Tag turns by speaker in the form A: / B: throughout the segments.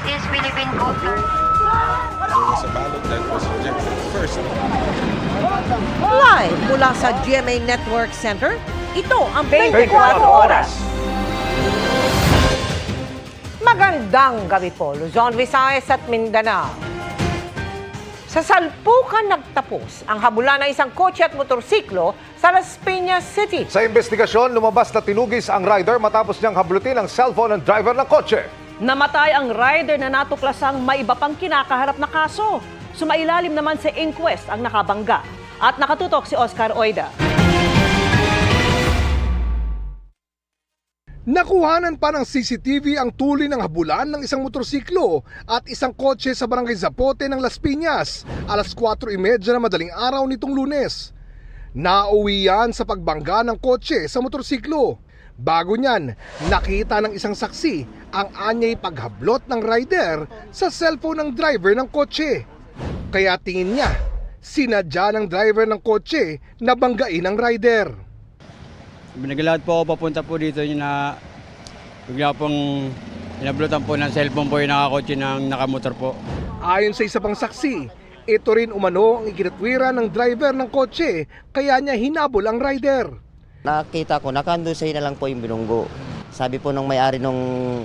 A: is Philippine Coast Guard.
B: There was a ballot that was rejected first.
C: Live mula sa GMA Network Center, ito ang 24 Oras. Magandang gabi po, Luzon, Visayas at Mindanao. Sa salpukan nagtapos ang habulan ng isang kotse at motorsiklo sa Las Piñas City.
D: Sa investigasyon, lumabas na tinugis ang rider matapos niyang hablutin ang cellphone ng driver ng kotse.
E: Namatay ang rider na natuklasang may iba pang kinakaharap na kaso. Sumailalim naman sa inquest ang nakabangga. At nakatutok si Oscar Oida.
F: Nakuhanan pa ng CCTV ang tuloy ng habulan ng isang motorsiklo at isang kotse sa barangay Zapote ng Las Piñas, alas 4:30 na madaling araw nitong Lunes. Nauwi yan sa pagbangga ng kotse sa motorsiklo. Bago niyan, nakita ng isang saksi ang anyay paghablot ng rider sa cellphone ng driver ng kotse. Kaya tingin niya, sinadya ng driver ng kotse na banggain ang rider.
G: Naglalakad po ako papunta po dito na bigla pong inablutan po ng cellphone po yung nakakotse ng nakamotor po.
F: Ayon sa isa pang saksi, ito rin umano ang ikinatwira ng driver ng kotse kaya niya hinabol ang rider.
H: Nakita ko, nakandusay na lang po yung binunggo. Sabi po nung may-ari nung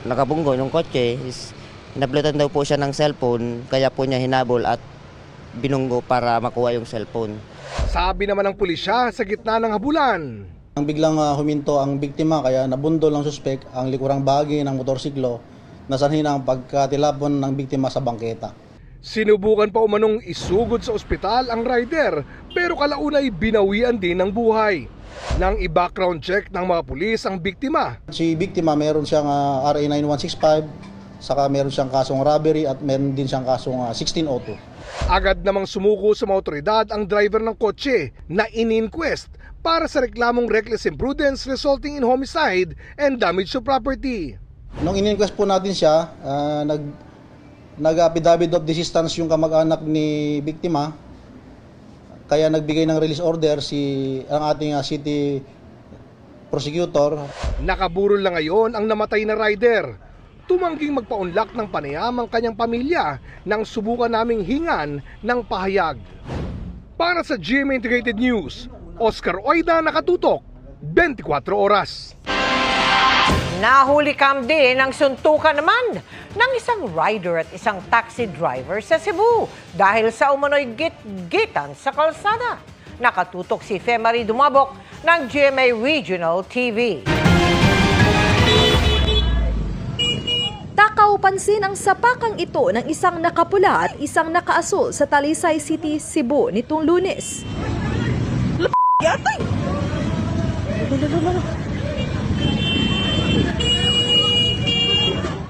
H: nakabunggo, nung kotse, is hinablutan daw po siya ng cellphone, kaya po niya hinabol at binunggo para makuha yung cellphone.
F: Sabi naman ng pulisya sa gitna ng habulan.
I: Ang biglang huminto ang biktima kaya nabundol ng suspek ang likurang bahagi ng motorsiklo na sanhin ang pagkatilapon ng biktima sa bangketa.
F: Sinubukan pa umanong isugod sa ospital ang rider pero kalaunay binawian din ng buhay. Nang i-background check ng mga pulis ang biktima.
I: Si biktima meron siyang RA 9165, saka meron siyang kasong robbery at meron din siyang kasong 1602.
F: Agad namang sumuko sa mga otoridad ang driver ng kotse na in-inquest para sa reklamong reckless imprudence resulting in homicide and damage to property.
I: Nung in-inquest po natin siya, nag-affidavit of desistance yung kamag-anak ni biktima. Kaya nagbigay ng release order ang ating city prosecutor.
F: Nakaburol lang ngayon ang namatay na rider. Tumangging magpaunlak ng panayam ang kanyang pamilya nang subukan naming hingan ng pahayag. Para sa GMA Integrated News, Oscar Oida, nakatutok, 24 Oras.
C: Nahuli din ang suntukan naman ng isang rider at isang taxi driver sa Cebu dahil sa umano'y git-gitan sa kalsada. Nakatutok si Femari Dumabok ng GMA Regional TV.
J: Takaw pansin ang sapakang ito ng isang nakapula at isang nakaasul sa Talisay City, Cebu nitong Lunes.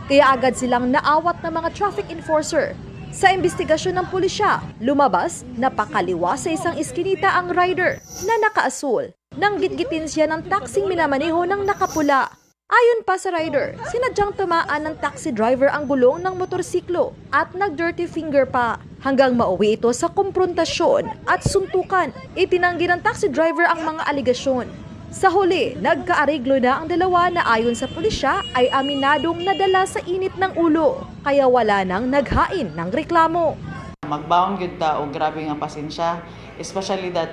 J: Kaya agad silang naawat ng mga traffic enforcer. Sa investigasyon ng pulisya, lumabas na pakaliwa sa isang iskinita ang rider na nakaasul nang gitgitin siya ng taksing minamaneho ng nakapula. Ayon pa sa rider, sinadyang tamaan ng taxi driver ang gulong ng motorsiklo at nag-dirty finger pa hanggang mauwi ito sa komprontasyon at suntukan. Itinanggi ng taxi driver ang mga aligasyon. Sa huli, nagkaariglo na ang dalawa na ayon sa pulisya ay aminadong nadala sa init ng ulo kaya wala nang naghain ng reklamo.
K: Magbaon gyud ta og grabe nga pasensya, especially that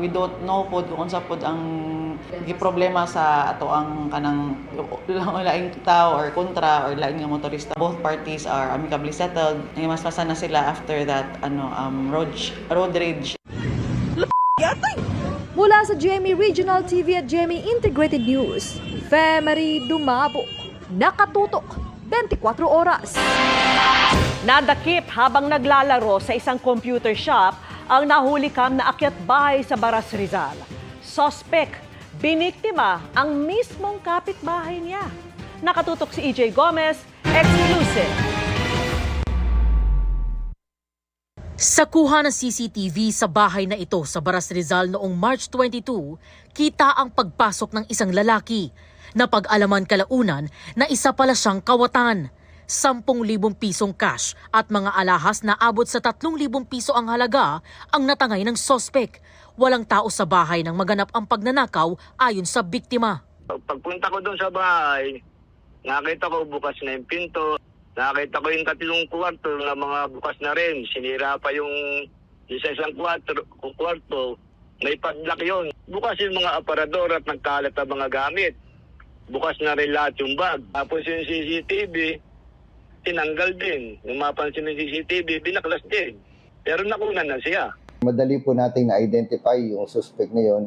K: we don't know pod kung unsa pod ang giproblema sa ato ang kanang laing tao or kontra or laing nga motorista. Both parties are amicably settled. Mas na sila after that road rage.
J: Mula sa GMA Regional TV at GMA Integrated News, Femari Dumabok, nakatutok 24 Oras.
E: Nadakip habang naglalaro sa isang computer shop ang nahulikam na akyat bahay sa Baras Rizal. Suspect, biniktima ang mismong kapitbahay niya. Nakatutok si EJ Gomez, exclusive.
L: Sa kuha ng CCTV sa bahay na ito sa Baras Rizal noong March 22, kita ang pagpasok ng isang lalaki na pag-alaman kalaunan na isa pala siyang kawatan. 10,000 pisong cash at mga alahas na abot sa 3,000 piso ang halaga ang natangay ng sospek. Walang tao sa bahay nang maganap ang pagnanakaw ayon sa biktima.
M: Pagpunta ko doon sa bahay, nakita ko bukas na yung pinto.
A: Nakita ko yung tatlong kwarto na mga bukas na rin. Sinira pa yung sa isang kwarto, may padlock yun. Bukas yung mga aparador at nagkalat ang mga gamit. Bukas na rin lahat yung bag. Tapos yung CCTV, tinanggal din. Nung mapansin ng CCTV, binaklas din. Pero nakunan na siya.
M: Madali po natin na-identify yung suspect na yun.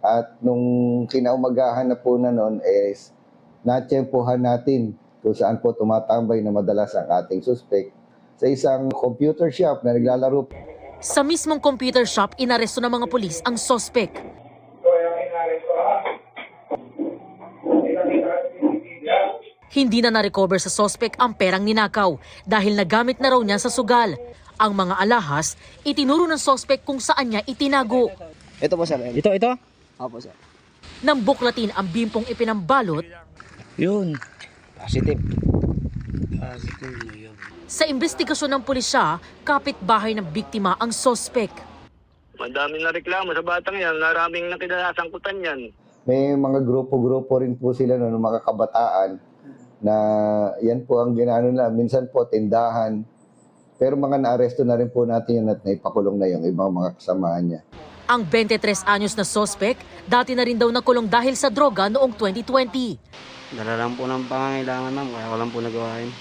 M: At nung kinaumagahan na po na noon is natsyempohan natin kung saan po tumatambay na madalas ang ating suspect sa isang computer shop na naglalaro.
L: Sa mismong computer shop, inaresto ng mga pulis ang sospek. Hindi na na-recover sa sospek ang perang ninakaw dahil nagamit na raw niya sa sugal. Ang mga alahas, itinuro ng sospek kung saan niya itinago.
N: Ito po sir. Ito? Opo sir.
L: Nang buklatin ang bimpong ipinambalot,
N: Yun. Positive.
L: sa investigasyon ng pulisya, kapitbahay ng biktima ang sospek.
A: Madami na reklamo sa batang yan. Maraming nakinasangkutan yan.
M: May mga grupo-grupo rin po sila ng mga kabataan na yan po ang ginano nila. Minsan po tindahan. Pero mga naaresto na rin po natin yun at naipakulong na yung ibang mga kasamahan niya.
L: Ang 23 anyos na sospek, dati na rin daw nakulong dahil sa droga noong 2020.
N: Dala lang po ng pangangailangan ma'am, kaya walang po nagawain.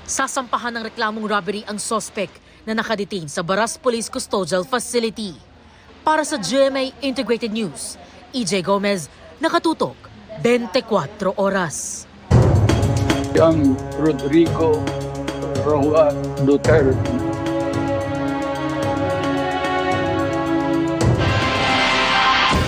L: Sasampahan ng reklamong robbery ang sospek na nakadetain sa Baras Police Custodial Facility. Para sa GMA Integrated News, EJ Gomez, nakatutok, 24 oras.
O: Ang Rodrigo Roa Duterte.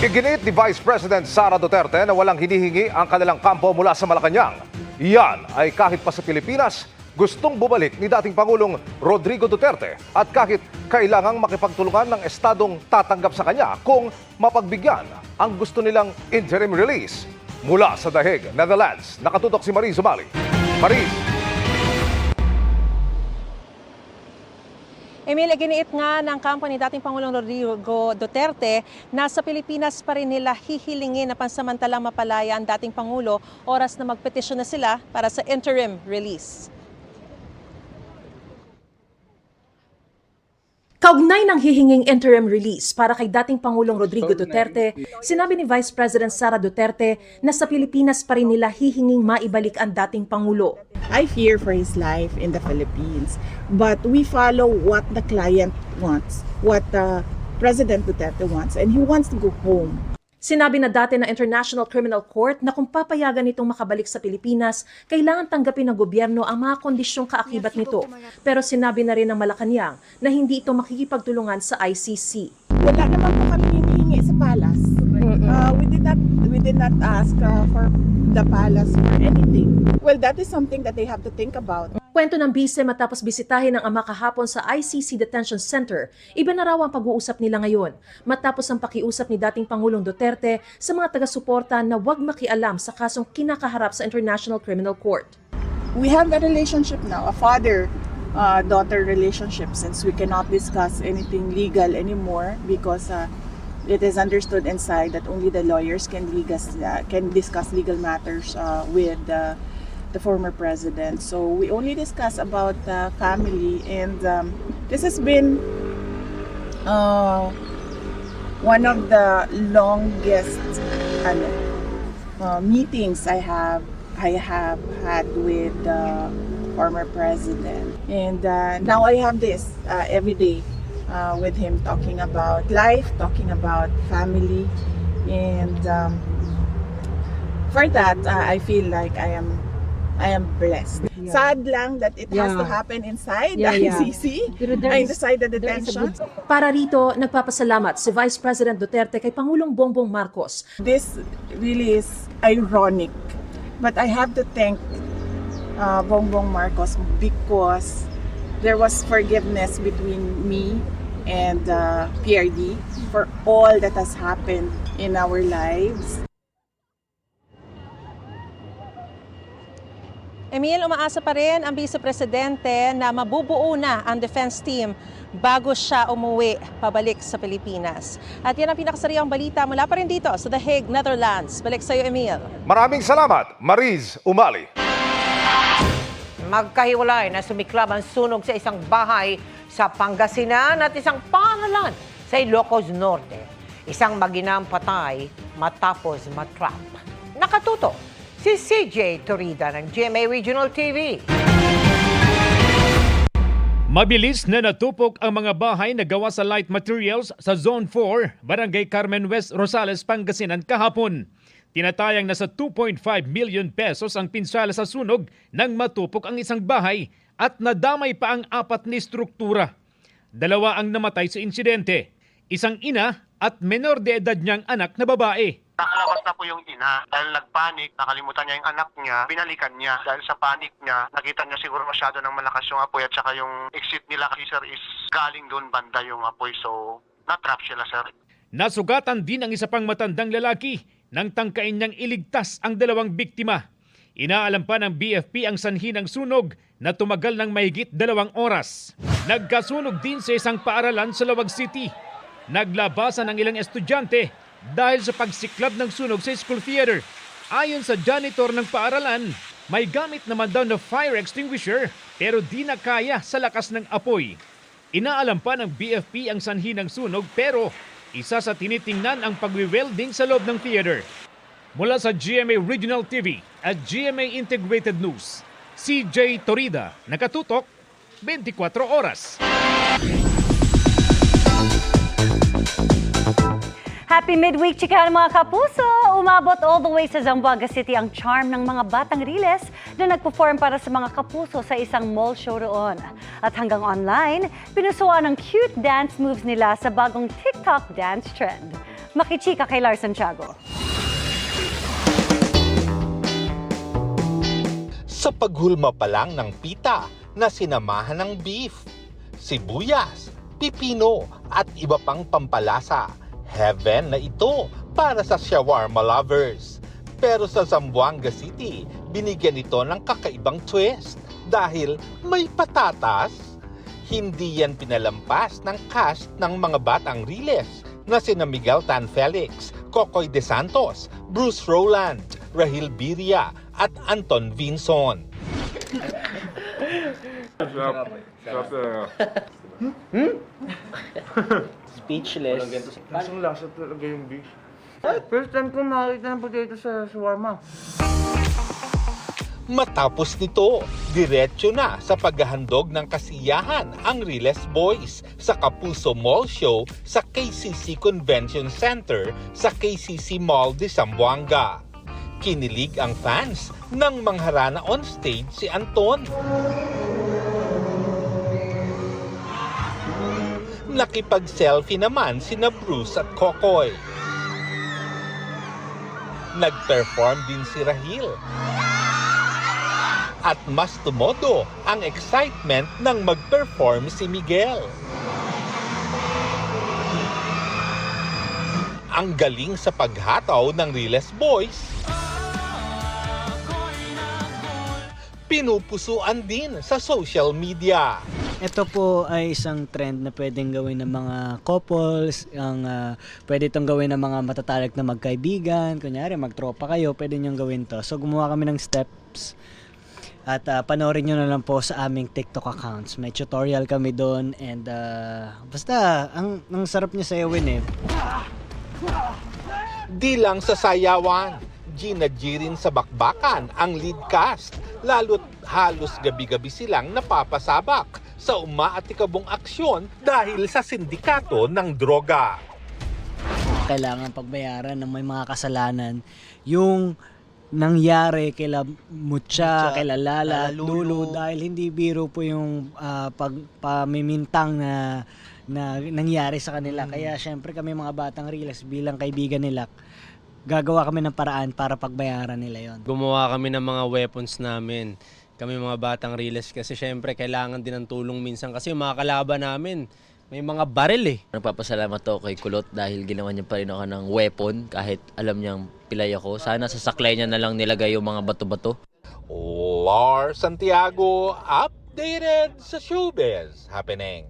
D: Iginiit ni Vice President Sara Duterte na walang hinihingi ang kanilang kampo mula sa Malacanang. Iyan ay kahit pa sa Pilipinas, gustong bumalik ni dating Pangulong Rodrigo Duterte at kahit kailangang makipagtulungan ng estadong tatanggap sa kanya kung mapagbigyan ang gusto nilang interim release. Mula sa The Hague, Netherlands, nakatutok si Mariz Umali. Mariz.
P: Emil, giniit nga ng kampo ni dating Pangulong Rodrigo Duterte na sa Pilipinas pa rin nila hihilingin na pansamantalang mapalaya ang dating Pangulo oras na magpetisyon na sila para sa interim release.
Q: Kaugnay ng hihinging interim release para kay dating Pangulong Rodrigo Duterte, sinabi ni Vice President Sara Duterte na sa Pilipinas pa rin nila hihinging maibalik ang dating Pangulo.
R: I fear for his life in the Philippines, but we follow what the client wants, what President Duterte wants, and he wants to go home.
Q: Sinabi na dati ng International Criminal Court na kung papayagan nitong makabalik sa Pilipinas, kailangan tanggapin ng gobyerno ang mga kondisyong kaakibat nito. Pero sinabi na rin ng Malacanang na hindi ito makikipagtulungan sa ICC.
R: Wala naman po kami hinihingi sa palace. We did not ask for the palace for anything. Well, that is something that they have to think about.
Q: Kwento ng bise matapos bisitahin ng ama kahapon sa ICC Detention Center, iba na raw ang pag-uusap nila ngayon matapos ang pakiusap ni dating Pangulong Duterte sa mga taga-suporta na huwag makialam sa kasong kinakaharap sa International Criminal Court.
R: We have a relationship now, a father-daughter relationship, since we cannot discuss anything legal anymore because it is understood inside that only the lawyers can discuss legal matters with the former president. So we only discuss about the family, and this has been one of the longest meetings I have had with the former president, and now I have this every day with him, talking about life, talking about family, and for that I feel like I am blessed. Yeah. Sad lang that it has to happen inside the ICC, inside the detention.
Q: Para rito, nagpapasalamat si Vice President Duterte kay Pangulong Bongbong Marcos.
R: This really is ironic, but I have to thank Bongbong Marcos because there was forgiveness between me and PRD for all that has happened in our lives.
P: Emil, umaasa pa rin ang Vice Presidente na mabubuo na ang defense team bago siya umuwi pabalik sa Pilipinas. At yan ang pinakasariang balita mula pa rin dito sa The Hague, Netherlands. Balik sa iyo, Emil.
D: Maraming salamat, Mariz Umali.
C: magkahiwalay na sumiklab ang sunog sa isang bahay sa Pangasinan at isang paaralan sa Ilocos Norte. Isang maginang patay matapos matrap. Nakatuto si CJ Torida ng GMA Regional TV.
S: Mabilis na natupok ang mga bahay na gawa sa light materials sa Zone 4, Barangay Carmen West, Rosales, Pangasinan kahapon. Tinatayang nasa 2.5 million pesos ang pinsala sa sunog nang matupok ang isang bahay at nadamay pa ang 4 na struktura. 2 ang namatay sa insidente, isang ina at menor de edad niyang anak na babae.
T: Nakalabas na po yung ina dahil nagpanik, nakalimutan niya yung anak niya, binalikan niya. Dahil sa panik niya, nakita niya siguro masyado ng malakas yung apoy at saka yung exit nila kasi sir is galing doon banda yung apoy, so natrap sila sir.
S: Nasugatan din ang isa pang matandang lalaki nang tangkain niyang iligtas ang 2 biktima. Inaalam pa ng BFP ang sanhi ng sunog na tumagal ng mahigit 2 oras. Nagkasunog din sa isang paaralan sa Lawag City. Naglabasan ang ilang estudyante dahil sa pagsiklab ng sunog sa school theater. Ayon sa janitor ng paaralan, may gamit naman daw na fire extinguisher pero di na kaya sa lakas ng apoy. Inaalam pa ng BFP ang sanhi ng sunog pero isa sa tinitingnan ang pagwi-welding sa loob ng theater. Mula sa GMA Regional TV at GMA Integrated News, CJ Torida, nakatutok 24 oras.
U: Happy midweek, chika mga kapuso! Umabot all the way sa Zamboanga City ang charm ng mga batang Riles na nagperform para sa mga kapuso sa isang mall show roon. At hanggang online, pinusuan ang cute dance moves nila sa bagong TikTok dance trend. Makichika kay Lars Santiago.
V: Sa paghulma pa lang ng pita na sinamahan ng beef, sibuyas, pipino at iba pang pampalasa. Heaven na ito para sa shawarma lovers. Pero sa Zamboanga City, binigyan ito ng kakaibang twist dahil may patatas. Hindi yan pinalampas ng cast ng mga batang Riles na sina Miguel Tan Felix, Kokoy De Santos, Bruce Rowland, Rahil Biria at Anton Vinson.
N: Speechless. Lasang lasa talaga yung beef. First time ko makakita ng potato sa shawarma.
V: Matapos nito, diretso na sa paghahandog ng kasiyahan ang Riles Boys sa Kapuso Mall Show sa KCC Convention Center sa KCC Mall de Zamboanga. Kinilig ang fans nang mangharana on stage si Anton. Nakipag-selfie naman sina Bruce at Kokoy. Nag-perform din si Rahil. At mas tumodo ang excitement nang mag-perform si Miguel. Ang galing sa paghataw ng Riles Boys, pinupusuan din sa social media.
W: Ito po ay isang trend na pwedeng gawin ng mga couples, pwede itong gawin ng mga matatalik na magkaibigan, kunyari magtropa kayo, pwede nyo gawin to. So gumawa kami ng steps at panoorin nyo na lang po sa aming TikTok accounts. May tutorial kami doon and basta, ang sarap niya sayawin eh.
V: Di lang sa sayawan, G rin sa bakbakan ang lead cast, lalo't halos gabi-gabi silang napapasabak sa umaatikabong aksyon dahil sa sindikato ng droga.
W: Kailangan pagbayaran ng may mga kasalanan yung nangyari kila Mucha, kila Lala, Lulu, dahil hindi biro po yung pamimintang na nangyari sa kanila. Kaya syempre kami mga batang Riles bilang kaibigan nila, gagawa kami ng paraan para pagbayaran nila yon.
X: Gumawa kami ng mga weapons namin. Kami mga batang Riles kasi syempre kailangan din ng tulong minsan kasi yung mga kalaban namin may mga baril eh.
Y: Nagpapasalamat ako kay Kulot dahil ginawa niya pa rin ako ng weapon kahit alam niyang pilay ako. Sana sa saklay niya na lang nilagay yung mga bato-bato.
V: Lars Santiago, updated sa showbiz happening.